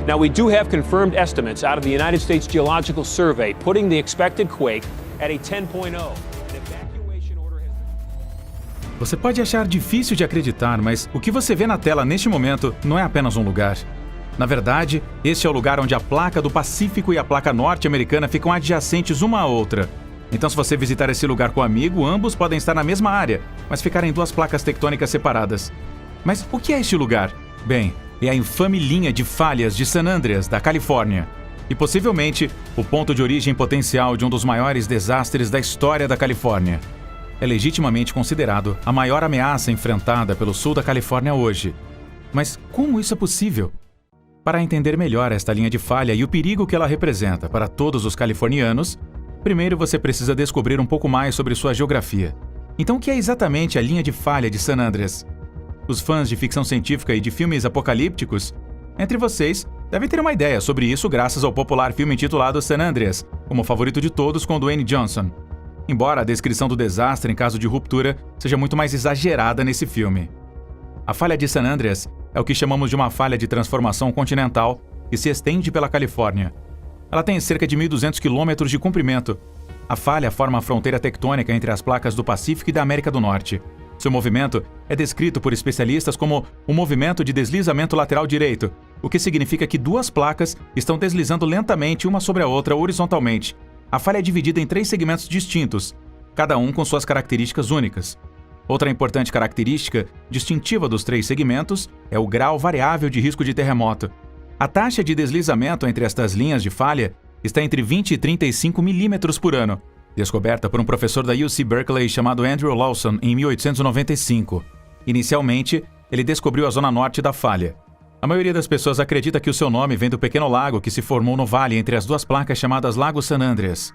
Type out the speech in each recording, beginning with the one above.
Now, we do have confirmed estimates out of the United States Geological Survey putting the expected quake at a 10.0. Você pode achar difícil de acreditar, mas o que você vê na tela neste momento não é apenas um lugar. Na verdade, este é o lugar onde a placa do Pacífico e a placa norte-americana ficam adjacentes uma à outra. Então, se você visitar esse lugar com um amigo, ambos podem estar na mesma área, mas ficarem duas placas tectônicas separadas. Mas o que é este lugar? Bem, é a infame linha de falhas de San Andreas, da Califórnia. E possivelmente o ponto de origem potencial de um dos maiores desastres da história da Califórnia. É legitimamente considerado a maior ameaça enfrentada pelo sul da Califórnia hoje. Mas como isso é possível? Para entender melhor esta linha de falha e o perigo que ela representa para todos os californianos, primeiro você precisa descobrir um pouco mais sobre sua geografia. Então, o que é exatamente a linha de falha de San Andreas? Os fãs de ficção científica e de filmes apocalípticos, entre vocês, devem ter uma ideia sobre isso graças ao popular filme intitulado San Andreas, como favorito de todos com Dwayne Johnson. Embora a descrição do desastre em caso de ruptura seja muito mais exagerada nesse filme. A falha de San Andreas é o que chamamos de uma falha de transformação continental que se estende pela Califórnia. Ela tem cerca de 1.200 quilômetros de comprimento. A falha forma a fronteira tectônica entre as placas do Pacífico e da América do Norte. Seu movimento é descrito por especialistas como um movimento de deslizamento lateral direito, o que significa que duas placas estão deslizando lentamente uma sobre a outra horizontalmente. A falha é dividida em 3 segmentos distintos, cada um com suas características únicas. Outra importante característica distintiva dos 3 segmentos é o grau variável de risco de terremoto. A taxa de deslizamento entre estas linhas de falha está entre 20 e 35 milímetros por ano, descoberta por um professor da UC Berkeley chamado Andrew Lawson em 1895. Inicialmente, ele descobriu a zona norte da falha. A maioria das pessoas acredita que o seu nome vem do pequeno lago que se formou no vale entre as duas placas chamadas Lago San Andreas.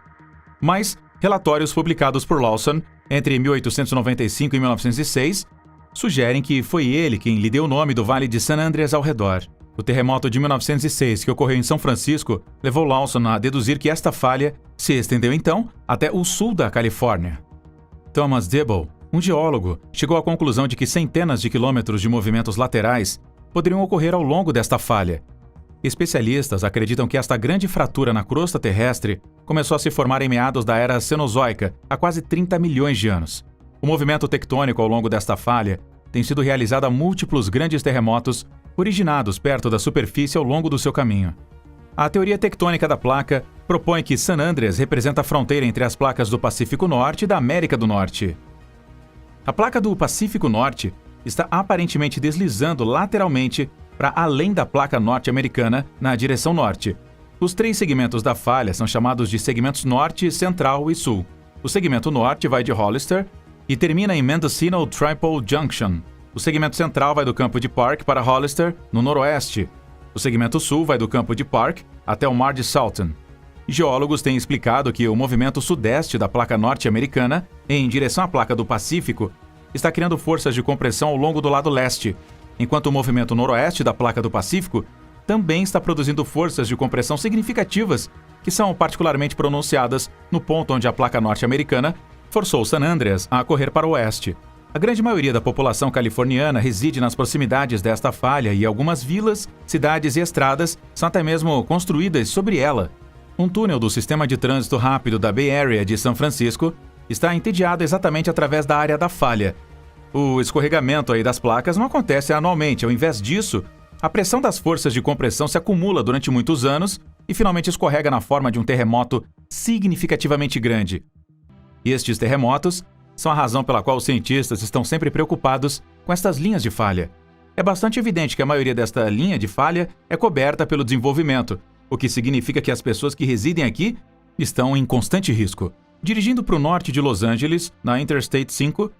Mas, relatórios publicados por Lawson entre 1895 e 1906 sugerem que foi ele quem lhe deu o nome do Vale de San Andreas ao redor. O terremoto de 1906, que ocorreu em São Francisco, levou Lawson a deduzir que esta falha se estendeu então até o sul da Califórnia. Thomas Dibble, um geólogo, chegou à conclusão de que centenas de quilômetros de movimentos laterais poderiam ocorrer ao longo desta falha. Especialistas acreditam que esta grande fratura na crosta terrestre começou a se formar em meados da era Cenozoica, há quase 30 milhões de anos. O movimento tectônico ao longo desta falha tem sido realizado a múltiplos grandes terremotos originados perto da superfície ao longo do seu caminho. A teoria tectônica da placa propõe que San Andreas representa a fronteira entre as placas do Pacífico Norte e da América do Norte. A placa do Pacífico Norte está aparentemente deslizando lateralmente para além da placa norte-americana na direção norte. Os 3 segmentos da falha são chamados de segmentos norte, central e sul. O segmento norte vai de Hollister e termina em Mendocino Triple Junction. O segmento central vai do campo de Park para Hollister, no noroeste. O segmento sul vai do campo de Park até o mar de Salton. Geólogos têm explicado que o movimento sudeste da placa norte-americana, em direção à placa do Pacífico, está criando forças de compressão ao longo do lado leste, enquanto o movimento noroeste da placa do Pacífico também está produzindo forças de compressão significativas, que são particularmente pronunciadas no ponto onde a placa norte-americana forçou San Andreas a correr para o oeste. A grande maioria da população californiana reside nas proximidades desta falha e algumas vilas, cidades e estradas são até mesmo construídas sobre ela. Um túnel do sistema de trânsito rápido da Bay Area de São Francisco está entediado exatamente através da área da falha. O escorregamento aí das placas não acontece anualmente. Ao invés disso, a pressão das forças de compressão se acumula durante muitos anos e finalmente escorrega na forma de um terremoto significativamente grande. E estes terremotos são a razão pela qual os cientistas estão sempre preocupados com estas linhas de falha. É bastante evidente que a maioria desta linha de falha é coberta pelo desenvolvimento, o que significa que as pessoas que residem aqui estão em constante risco. Dirigindo para o norte de Los Angeles, na Interstate 5,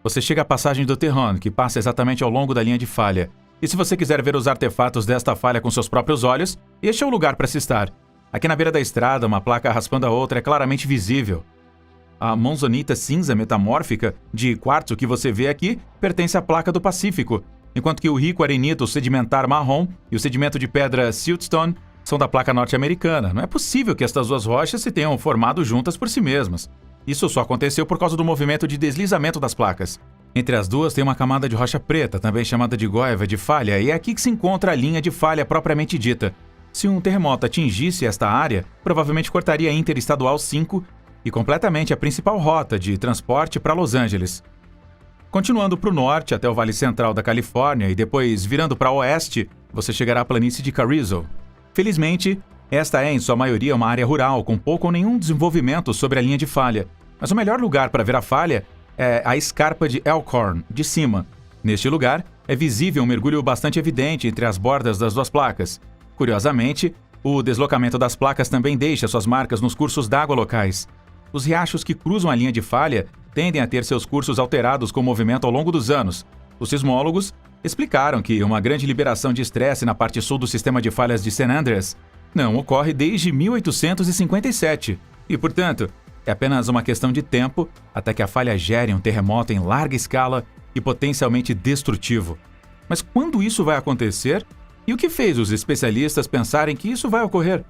você chega à passagem do Tejon, que passa exatamente ao longo da linha de falha. E se você quiser ver os artefatos desta falha com seus próprios olhos, este é o lugar para se estar. Aqui na beira da estrada, uma placa raspando a outra é claramente visível. A monzonita cinza metamórfica de quartzo que você vê aqui pertence à placa do Pacífico, enquanto que o rico arenito sedimentar marrom e o sedimento de pedra siltstone são da placa norte-americana. Não é possível que estas duas rochas se tenham formado juntas por si mesmas. Isso só aconteceu por causa do movimento de deslizamento das placas. Entre as duas tem uma camada de rocha preta, também chamada de goiva de falha, e é aqui que se encontra a linha de falha propriamente dita. Se um terremoto atingisse esta área, provavelmente cortaria a Interestadual 5 e completamente a principal rota de transporte para Los Angeles. Continuando para o norte até o Vale Central da Califórnia e depois virando para o oeste, você chegará à planície de Carrizo. Felizmente, esta é em sua maioria uma área rural com pouco ou nenhum desenvolvimento sobre a linha de falha, mas o melhor lugar para ver a falha é a escarpa de Elkhorn, de cima. Neste lugar, é visível um mergulho bastante evidente entre as bordas das duas placas. Curiosamente, o deslocamento das placas também deixa suas marcas nos cursos d'água locais. Os riachos que cruzam a linha de falha tendem a ter seus cursos alterados com o movimento ao longo dos anos. Os sismólogos explicaram que uma grande liberação de estresse na parte sul do sistema de falhas de San Andreas não ocorre desde 1857 e, portanto, é apenas uma questão de tempo até que a falha gere um terremoto em larga escala e potencialmente destrutivo. Mas quando isso vai acontecer? E o que fez os especialistas pensarem que isso vai ocorrer?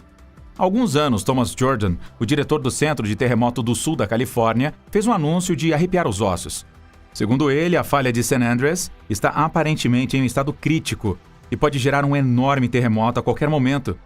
Há alguns anos, Thomas Jordan, o diretor do Centro de Terremoto do Sul da Califórnia, fez um anúncio de arrepiar os ossos. Segundo ele, a falha de San Andreas está aparentemente em um estado crítico e pode gerar um enorme terremoto a qualquer momento.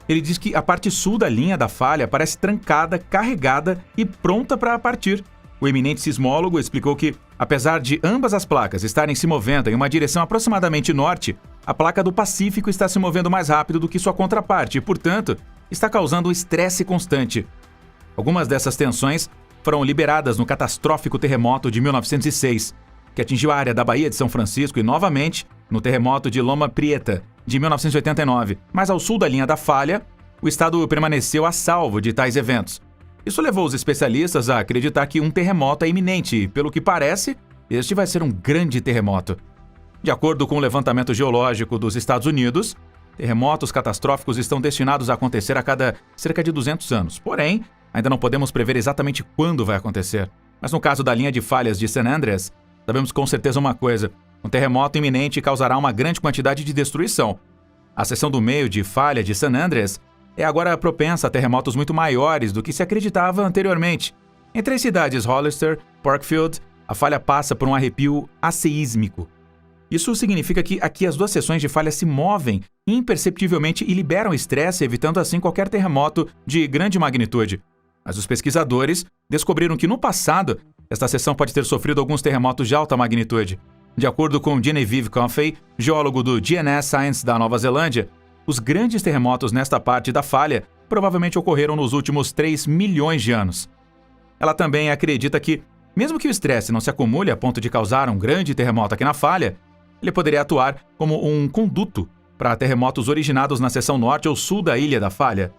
Ele diz que a parte sul da linha da falha parece trancada, carregada e pronta para partir. O eminente sismólogo explicou que, apesar de ambas as placas estarem se movendo em uma direção aproximadamente norte, a placa do Pacífico está se movendo mais rápido do que sua contraparte e, portanto, está causando um estresse constante. Algumas dessas tensões foram liberadas no catastrófico terremoto de 1906, que atingiu a área da Baía de São Francisco e, novamente, no terremoto de Loma Prieta, de 1989. Mas ao sul da linha da falha, o estado permaneceu a salvo de tais eventos. Isso levou os especialistas a acreditar que um terremoto é iminente e, pelo que parece, este vai ser um grande terremoto. De acordo com o levantamento geológico dos Estados Unidos, terremotos catastróficos estão destinados a acontecer a cada cerca de 200 anos. Porém, ainda não podemos prever exatamente quando vai acontecer. Mas no caso da linha de falhas de San Andreas, sabemos com certeza uma coisa: um terremoto iminente causará uma grande quantidade de destruição. A seção do meio de falha de San Andreas é agora propensa a terremotos muito maiores do que se acreditava anteriormente. Entre as cidades Hollister e Parkfield, a falha passa por um arrepio asseísmico. Isso significa que aqui as duas seções de falha se movem imperceptivelmente e liberam estresse, evitando assim qualquer terremoto de grande magnitude. Mas os pesquisadores descobriram que no passado, esta seção pode ter sofrido alguns terremotos de alta magnitude. De acordo com Genevieve Coffey, geólogo do GNS Science da Nova Zelândia, os grandes terremotos nesta parte da falha provavelmente ocorreram nos últimos 3 milhões de anos. Ela também acredita que, mesmo que o estresse não se acumule a ponto de causar um grande terremoto aqui na falha, ele poderia atuar como um conduto para terremotos originados na seção norte ou sul da ilha da falha.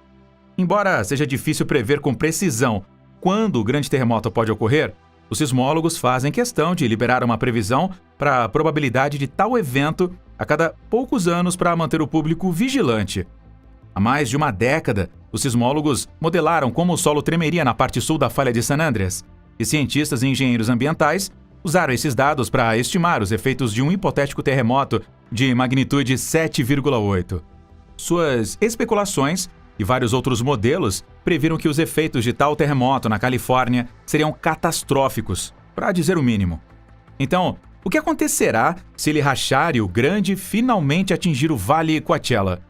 Embora seja difícil prever com precisão quando o grande terremoto pode ocorrer, os sismólogos fazem questão de liberar uma previsão para a probabilidade de tal evento a cada poucos anos para manter o público vigilante. Há mais de uma década, os sismólogos modelaram como o solo tremeria na parte sul da falha de San Andreas, e cientistas e engenheiros ambientais usaram esses dados para estimar os efeitos de um hipotético terremoto de magnitude 7,8. Suas especulações e vários outros modelos previram que os efeitos de tal terremoto na Califórnia seriam catastróficos, para dizer o mínimo. Então, o que acontecerá se ele rachar e o grande finalmente atingir o Vale Coachella?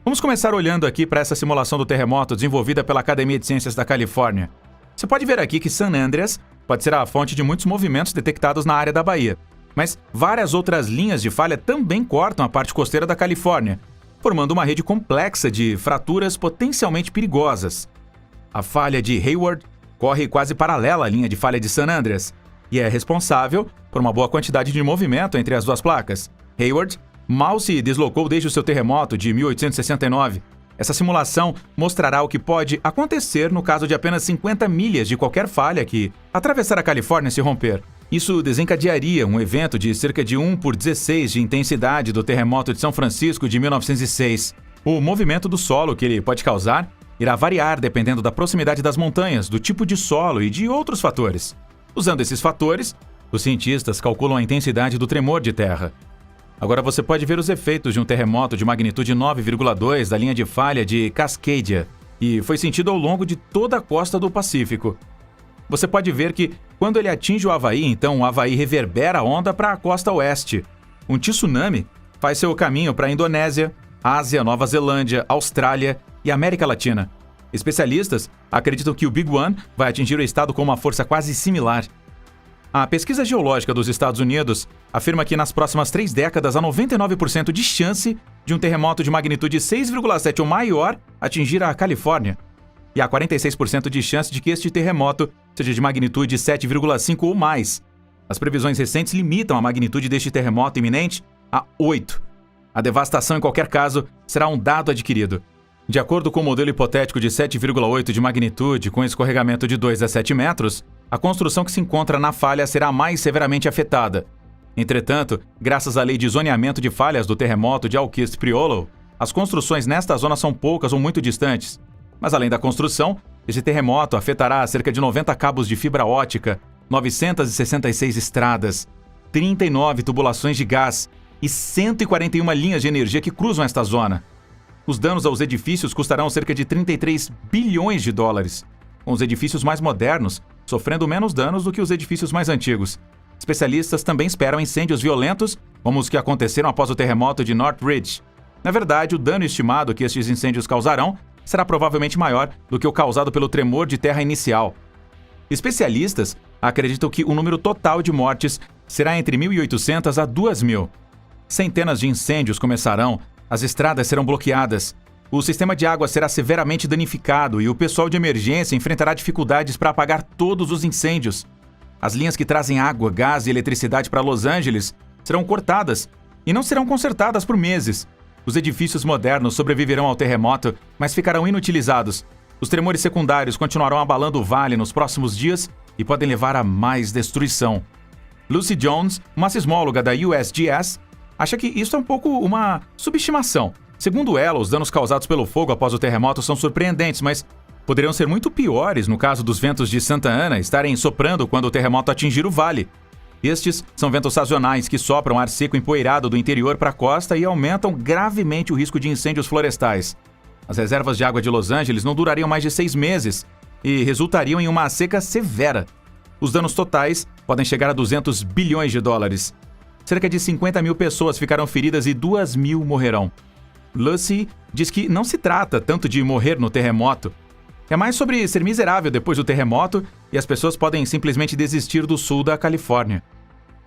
Vamos começar olhando aqui para essa simulação do terremoto desenvolvida pela Academia de Ciências da Califórnia. Você pode ver aqui que San Andreas pode ser a fonte de muitos movimentos detectados na área da Bahia, mas várias outras linhas de falha também cortam a parte costeira da Califórnia, formando uma rede complexa de fraturas potencialmente perigosas. A falha de Hayward corre quase paralela à linha de falha de San Andreas e é responsável por uma boa quantidade de movimento entre as duas placas. Hayward mal se deslocou desde o seu terremoto de 1869. Essa simulação mostrará o que pode acontecer no caso de apenas 50 milhas de qualquer falha que atravessar a Califórnia se romper. Isso desencadearia um evento de cerca de 1/16 de intensidade do terremoto de São Francisco de 1906. O movimento do solo que ele pode causar irá variar dependendo da proximidade das montanhas, do tipo de solo e de outros fatores. Usando esses fatores, os cientistas calculam a intensidade do tremor de terra. Agora você pode ver os efeitos de um terremoto de magnitude 9,2 da linha de falha de Cascadia, e foi sentido ao longo de toda a costa do Pacífico. Você pode ver que, quando ele atinge o Havaí, então o Havaí reverbera a onda para a costa oeste. Um tsunami faz seu caminho para a Indonésia, Ásia, Nova Zelândia, Austrália e América Latina. Especialistas acreditam que o Big One vai atingir o estado com uma força quase similar. A pesquisa geológica dos Estados Unidos afirma que nas próximas 3 décadas há 99% de chance de um terremoto de magnitude 6,7 ou maior atingir a Califórnia. E há 46% de chance de que este terremoto seja de magnitude 7,5 ou mais. As previsões recentes limitam a magnitude deste terremoto iminente a 8. A devastação, em qualquer caso, será um dado adquirido. De acordo com o modelo hipotético de 7,8 de magnitude, com escorregamento de 2 a 7 metros, a construção que se encontra na falha será mais severamente afetada. Entretanto, graças à lei de zoneamento de falhas do terremoto de Aukist-Priolo, as construções nesta zona são poucas ou muito distantes. Mas além da construção, esse terremoto afetará cerca de 90 cabos de fibra ótica, 966 estradas, 39 tubulações de gás e 141 linhas de energia que cruzam esta zona. Os danos aos edifícios custarão cerca de 33 bilhões de dólares, com os edifícios mais modernos sofrendo menos danos do que os edifícios mais antigos. Especialistas também esperam incêndios violentos, como os que aconteceram após o terremoto de Northridge. Na verdade, o dano estimado que estes incêndios causarão será provavelmente maior do que o causado pelo tremor de terra inicial. Especialistas acreditam que o número total de mortes será entre 1.800 a 2.000. Centenas de incêndios começarão, as estradas serão bloqueadas, o sistema de água será severamente danificado e o pessoal de emergência enfrentará dificuldades para apagar todos os incêndios. As linhas que trazem água, gás e eletricidade para Los Angeles serão cortadas e não serão consertadas por meses. Os edifícios modernos sobreviverão ao terremoto, mas ficarão inutilizados. Os tremores secundários continuarão abalando o vale nos próximos dias e podem levar a mais destruição. Lucy Jones, uma sismóloga da USGS, acha que isso é um pouco uma subestimação. Segundo ela, os danos causados pelo fogo após o terremoto são surpreendentes, mas poderiam ser muito piores no caso dos ventos de Santa Ana estarem soprando quando o terremoto atingir o vale. Estes são ventos sazonais que sopram ar seco empoeirado do interior para a costa e aumentam gravemente o risco de incêndios florestais. As reservas de água de Los Angeles não durariam mais de 6 meses e resultariam em uma seca severa. Os danos totais podem chegar a 200 bilhões de dólares. Cerca de 50 mil pessoas ficarão feridas e 2.000 morrerão. Lucy diz que não se trata tanto de morrer no terremoto. É mais sobre ser miserável depois do terremoto e as pessoas podem simplesmente desistir do sul da Califórnia.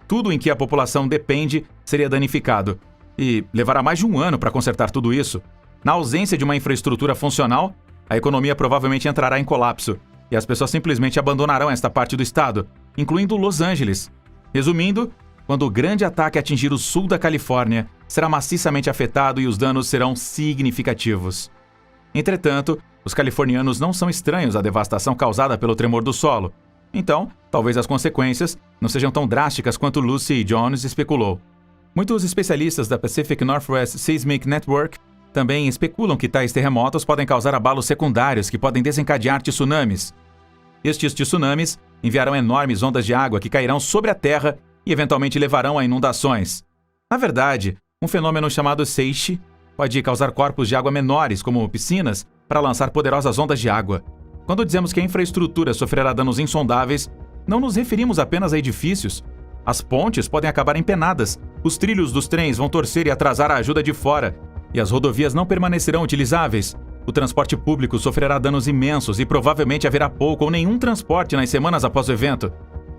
Tudo em que a população depende seria danificado e levará mais de 1 ano para consertar tudo isso. Na ausência de uma infraestrutura funcional, a economia provavelmente entrará em colapso e as pessoas simplesmente abandonarão esta parte do estado, incluindo Los Angeles. Resumindo, quando o grande ataque atingir o sul da Califórnia, será maciçamente afetado e os danos serão significativos. Entretanto, os californianos não são estranhos à devastação causada pelo tremor do solo. Então, talvez as consequências não sejam tão drásticas quanto Lucy Jones especulou. Muitos especialistas da Pacific Northwest Seismic Network também especulam que tais terremotos podem causar abalos secundários que podem desencadear tsunamis. Estes tsunamis enviarão enormes ondas de água que cairão sobre a terra e eventualmente levarão a inundações. Na verdade, um fenômeno chamado seiche pode causar corpos de água menores, como piscinas, para lançar poderosas ondas de água. Quando dizemos que a infraestrutura sofrerá danos insondáveis, não nos referimos apenas a edifícios. As pontes podem acabar empenadas, os trilhos dos trens vão torcer e atrasar a ajuda de fora, e as rodovias não permanecerão utilizáveis. O transporte público sofrerá danos imensos e provavelmente haverá pouco ou nenhum transporte nas semanas após o evento.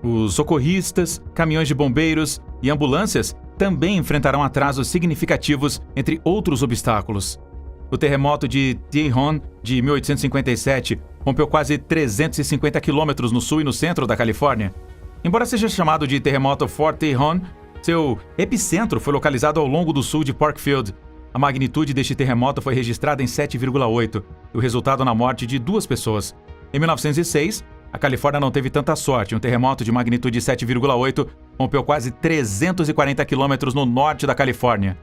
Os socorristas, caminhões de bombeiros e ambulâncias também enfrentarão atrasos significativos, entre outros obstáculos. O terremoto de Tijuana, de 1857, rompeu quase 350 quilômetros no sul e no centro da Califórnia. Embora seja chamado de terremoto Fort Tijuana, seu epicentro foi localizado ao longo do sul de Parkfield. A magnitude deste terremoto foi registrada em 7,8, e o resultado na morte de 2 pessoas. Em 1906, a Califórnia não teve tanta sorte. Um terremoto de magnitude 7,8 rompeu quase 340 quilômetros no norte da Califórnia.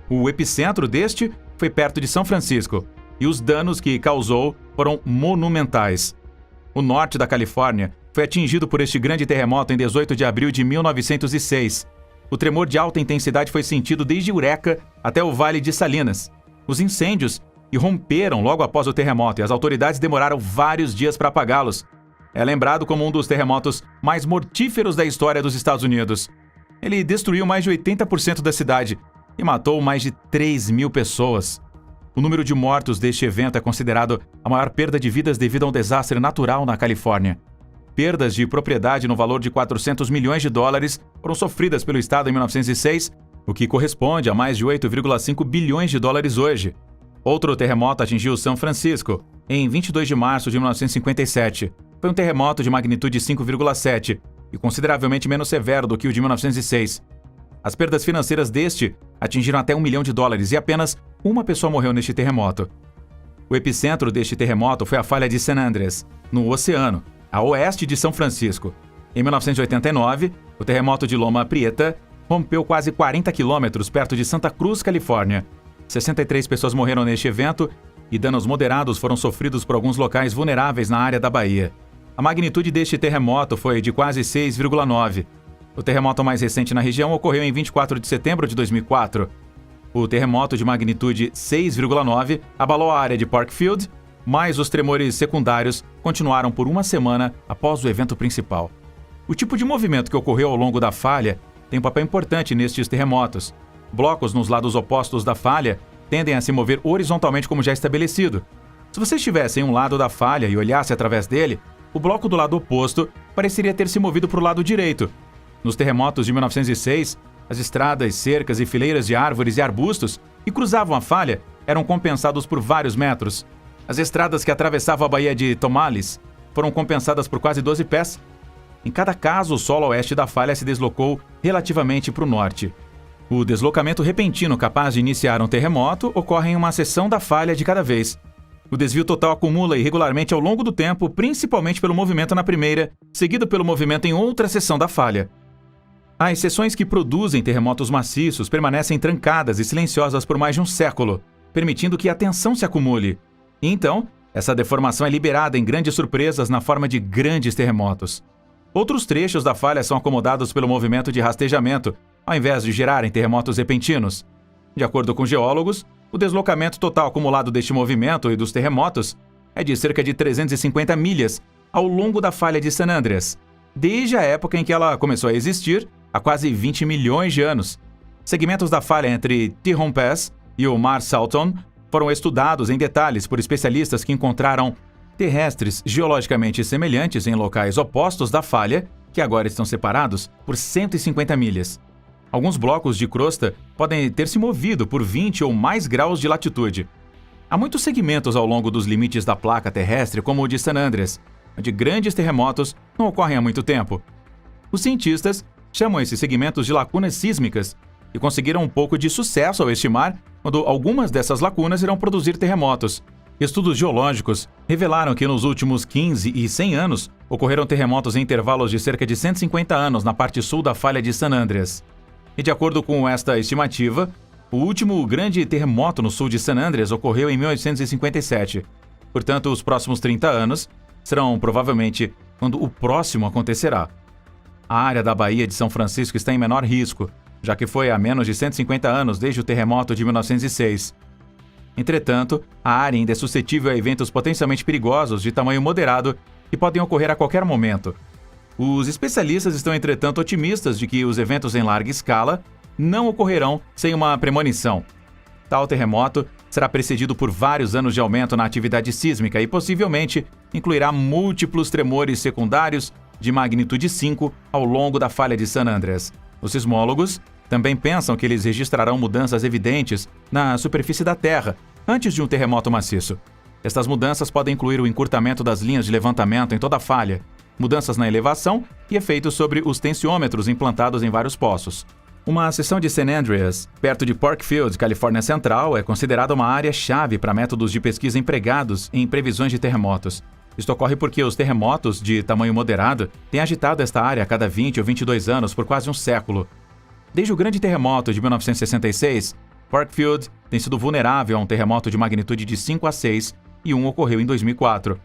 O epicentro deste foi perto de São Francisco, e os danos que causou foram monumentais. O norte da Califórnia foi atingido por este grande terremoto em 18 de abril de 1906. O tremor de alta intensidade foi sentido desde Eureka até o Vale de Salinas. Os incêndios irromperam logo após o terremoto e as autoridades demoraram vários dias para apagá-los. É lembrado como um dos terremotos mais mortíferos da história dos Estados Unidos. Ele destruiu mais de 80% da cidade e matou mais de 3.000 pessoas. O número de mortos deste evento é considerado a maior perda de vidas devido a um desastre natural na Califórnia. Perdas de propriedade no valor de 400 milhões de dólares foram sofridas pelo estado em 1906, o que corresponde a mais de 8,5 bilhões de dólares hoje. Outro terremoto atingiu São Francisco, em 22 de março de 1957. Foi um terremoto de magnitude 5,7 e consideravelmente menos severo do que o de 1906. As perdas financeiras deste atingiram até $1 milhão e apenas uma pessoa morreu neste terremoto. O epicentro deste terremoto foi a falha de San Andreas, no oceano, a oeste de São Francisco. Em 1989, o terremoto de Loma Prieta rompeu quase 40 quilômetros perto de Santa Cruz, Califórnia. 63 pessoas morreram neste evento e danos moderados foram sofridos por alguns locais vulneráveis na área da Bahia. A magnitude deste terremoto foi de quase 6,9. O terremoto mais recente na região ocorreu em 24 de setembro de 2004. O terremoto de magnitude 6,9 abalou a área de Parkfield, mas os tremores secundários continuaram por uma semana após o evento principal. O tipo de movimento que ocorreu ao longo da falha tem um papel importante nestes terremotos. Blocos nos lados opostos da falha tendem a se mover horizontalmente como já estabelecido. Se você estivesse em um lado da falha e olhasse através dele, o bloco do lado oposto pareceria ter se movido para o lado direito. Nos terremotos de 1906, as estradas, cercas e fileiras de árvores e arbustos que cruzavam a falha eram compensados por vários metros. As estradas que atravessavam a Baía de Tomales foram compensadas por quase 12 pés. Em cada caso, o solo oeste da falha se deslocou relativamente para o norte. O deslocamento repentino capaz de iniciar um terremoto ocorre em uma seção da falha de cada vez. O desvio total acumula irregularmente ao longo do tempo, principalmente pelo movimento na primeira, seguido pelo movimento em outra seção da falha. As seções que produzem terremotos maciços permanecem trancadas e silenciosas por mais de um século, permitindo que a tensão se acumule. E então, essa deformação é liberada em grandes surpresas na forma de grandes terremotos. Outros trechos da falha são acomodados pelo movimento de rastejamento, ao invés de gerarem terremotos repentinos. De acordo com geólogos, o deslocamento total acumulado deste movimento e dos terremotos é de cerca de 350 milhas ao longo da falha de San Andreas, desde a época em que ela começou a existir, há quase 20 milhões de anos. Segmentos da falha entre Tejon Pass e o Mar Salton foram estudados em detalhes por especialistas que encontraram terrestres geologicamente semelhantes em locais opostos da falha, que agora estão separados por 150 milhas. Alguns blocos de crosta podem ter se movido por 20 ou mais graus de latitude. Há muitos segmentos ao longo dos limites da placa terrestre, como o de San Andreas, onde grandes terremotos não ocorrem há muito tempo. Os cientistas chamam esses segmentos de lacunas sísmicas e conseguiram um pouco de sucesso ao estimar quando algumas dessas lacunas irão produzir terremotos. Estudos geológicos revelaram que nos últimos 15 e 100 anos ocorreram terremotos em intervalos de cerca de 150 anos na parte sul da falha de San Andreas. E de acordo com esta estimativa, o último grande terremoto no sul de San Andreas ocorreu em 1857. Portanto, os próximos 30 anos serão provavelmente quando o próximo acontecerá. A área da Baía de São Francisco está em menor risco, já que foi há menos de 150 anos desde o terremoto de 1906. Entretanto, a área ainda é suscetível a eventos potencialmente perigosos de tamanho moderado que podem ocorrer a qualquer momento. Os especialistas estão, entretanto, otimistas de que os eventos em larga escala não ocorrerão sem uma premonição. Tal terremoto será precedido por vários anos de aumento na atividade sísmica e possivelmente incluirá múltiplos tremores secundários de magnitude 5 ao longo da falha de San Andreas. Os sismólogos também pensam que eles registrarão mudanças evidentes na superfície da Terra antes de um terremoto maciço. Estas mudanças podem incluir o encurtamento das linhas de levantamento em toda a falha, mudanças na elevação e efeitos sobre os tensiômetros implantados em vários poços. Uma seção de San Andreas, perto de Parkfield, Califórnia Central, é considerada uma área-chave para métodos de pesquisa empregados em previsões de terremotos. Isto ocorre porque os terremotos de tamanho moderado têm agitado esta área a cada 20 ou 22 anos por quase um século. Desde o grande terremoto de 1966, Parkfield tem sido vulnerável a um terremoto de magnitude de 5 a 6 e um ocorreu em 2004.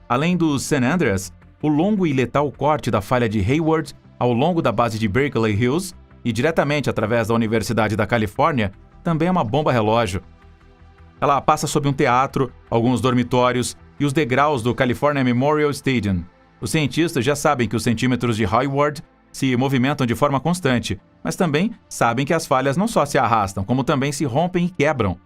Além do San Andreas, o longo e letal corte da falha de Hayward ao longo da base de Berkeley Hills e diretamente através da Universidade da Califórnia também é uma bomba relógio. Ela passa sob um teatro, alguns dormitórios e os degraus do California Memorial Stadium. Os cientistas já sabem que os centímetros de Hayward se movimentam de forma constante, mas também sabem que as falhas não só se arrastam, como também se rompem e quebram.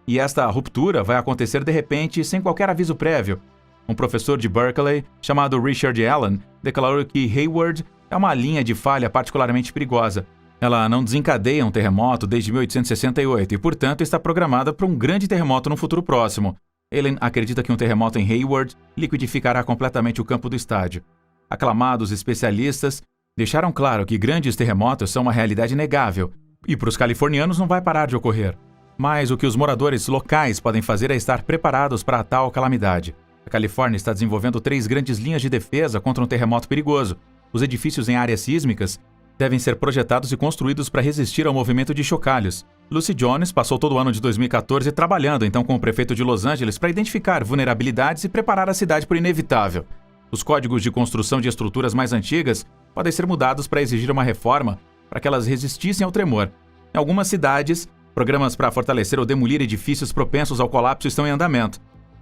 E esta ruptura vai acontecer de repente, sem qualquer aviso prévio. Um professor de Berkeley, chamado Richard Allen, declarou que Hayward é uma linha de falha particularmente perigosa. Ela não desencadeia um terremoto desde 1868 e, portanto, está programada para um grande terremoto no futuro próximo. Allen acredita que um terremoto em Hayward liquidificará completamente o campo do estádio. Aclamados especialistas deixaram claro que grandes terremotos são uma realidade inegável e para os californianos não vai parar de ocorrer. Mas o que os moradores locais podem fazer é estar preparados para tal calamidade. A Califórnia está desenvolvendo 3 grandes linhas de defesa contra um terremoto perigoso. Os edifícios em áreas sísmicas devem ser projetados e construídos para resistir ao movimento de chocalhos. Lucy Jones passou todo o ano de 2014 trabalhando então com o prefeito de Los Angeles para identificar vulnerabilidades e preparar a cidade para o inevitável. Os códigos de construção de estruturas mais antigas podem ser mudados para exigir uma reforma para que elas resistissem ao tremor. Em algumas cidades, programas para fortalecer ou demolir edifícios propensos ao colapso estão em andamento.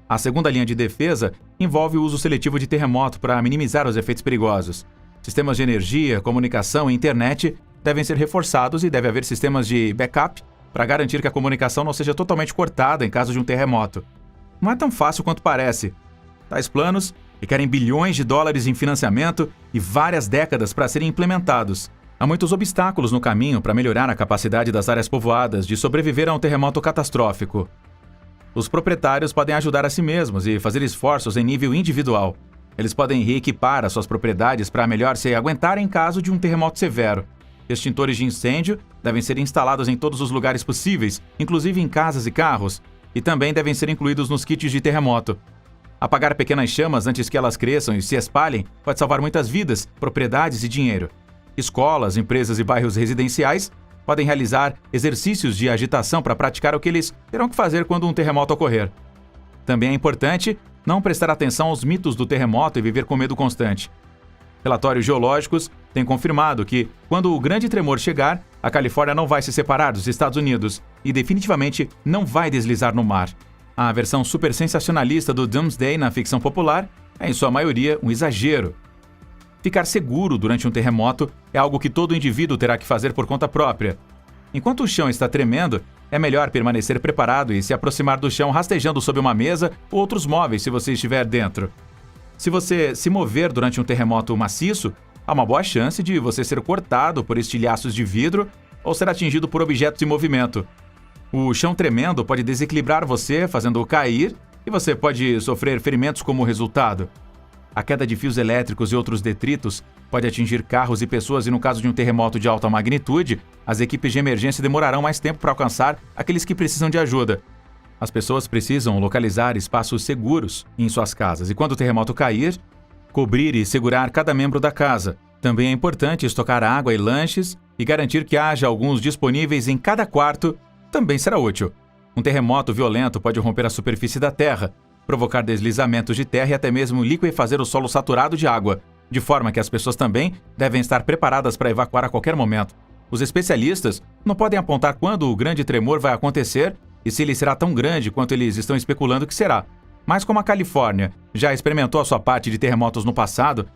A segunda linha de defesa envolve o uso seletivo de terremoto para minimizar os efeitos perigosos. Sistemas de energia, comunicação e internet devem ser reforçados e deve haver sistemas de backup para garantir que a comunicação não seja totalmente cortada em caso de um terremoto. Não é tão fácil quanto parece. Tais planos requerem bilhões de dólares em financiamento e várias décadas para serem implementados. Há muitos obstáculos no caminho para melhorar a capacidade das áreas povoadas de sobreviver a um terremoto catastrófico. Os proprietários podem ajudar a si mesmos e fazer esforços em nível individual. Eles podem reequipar as suas propriedades para melhor se aguentar em caso de um terremoto severo. Extintores de incêndio devem ser instalados em todos os lugares possíveis, inclusive em casas e carros, e também devem ser incluídos nos kits de terremoto. Apagar pequenas chamas antes que elas cresçam e se espalhem pode salvar muitas vidas, propriedades e dinheiro. Escolas, empresas e bairros residenciais podem realizar exercícios de agitação para praticar o que eles terão que fazer quando um terremoto ocorrer. Também é importante não prestar atenção aos mitos do terremoto e viver com medo constante. Relatórios geológicos têm confirmado que, quando o grande tremor chegar, a Califórnia não vai se separar dos Estados Unidos e definitivamente não vai deslizar no mar. A versão super sensacionalista do Doomsday na ficção popular é, em sua maioria, um exagero. Ficar seguro durante um terremoto é algo que todo indivíduo terá que fazer por conta própria. Enquanto o chão está tremendo, é melhor permanecer preparado e se aproximar do chão rastejando sob uma mesa ou outros móveis se você estiver dentro. Se você se mover durante um terremoto maciço, há uma boa chance de você ser cortado por estilhaços de vidro ou ser atingido por objetos em movimento. O chão tremendo pode desequilibrar você, fazendo-o cair, e você pode sofrer ferimentos como resultado. A queda de fios elétricos e outros detritos pode atingir carros e pessoas e, no caso de um terremoto de alta magnitude, as equipes de emergência demorarão mais tempo para alcançar aqueles que precisam de ajuda. As pessoas precisam localizar espaços seguros em suas casas e, quando o terremoto cair, cobrir e segurar cada membro da casa. Também é importante estocar água e lanches e garantir que haja alguns disponíveis em cada quarto. Também será útil. Um terremoto violento pode romper a superfície da terra, provocar deslizamentos de terra e até mesmo liquefazer o solo saturado de água, de forma que as pessoas também devem estar preparadas para evacuar a qualquer momento. Os especialistas não podem apontar quando o grande tremor vai acontecer e se ele será tão grande quanto eles estão especulando que será. Mas como a Califórnia já experimentou a sua parte de terremotos no passado,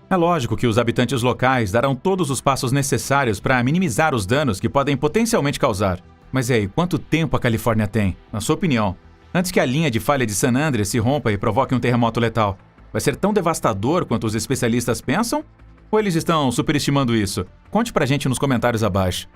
é lógico que os habitantes locais darão todos os passos necessários para minimizar os danos que podem potencialmente causar. Mas e aí, quanto tempo a Califórnia tem, na sua opinião, antes que a linha de falha de San Andreas se rompa e provoque um terremoto letal? Vai ser tão devastador quanto os especialistas pensam? Ou eles estão superestimando isso? Conte pra gente nos comentários abaixo.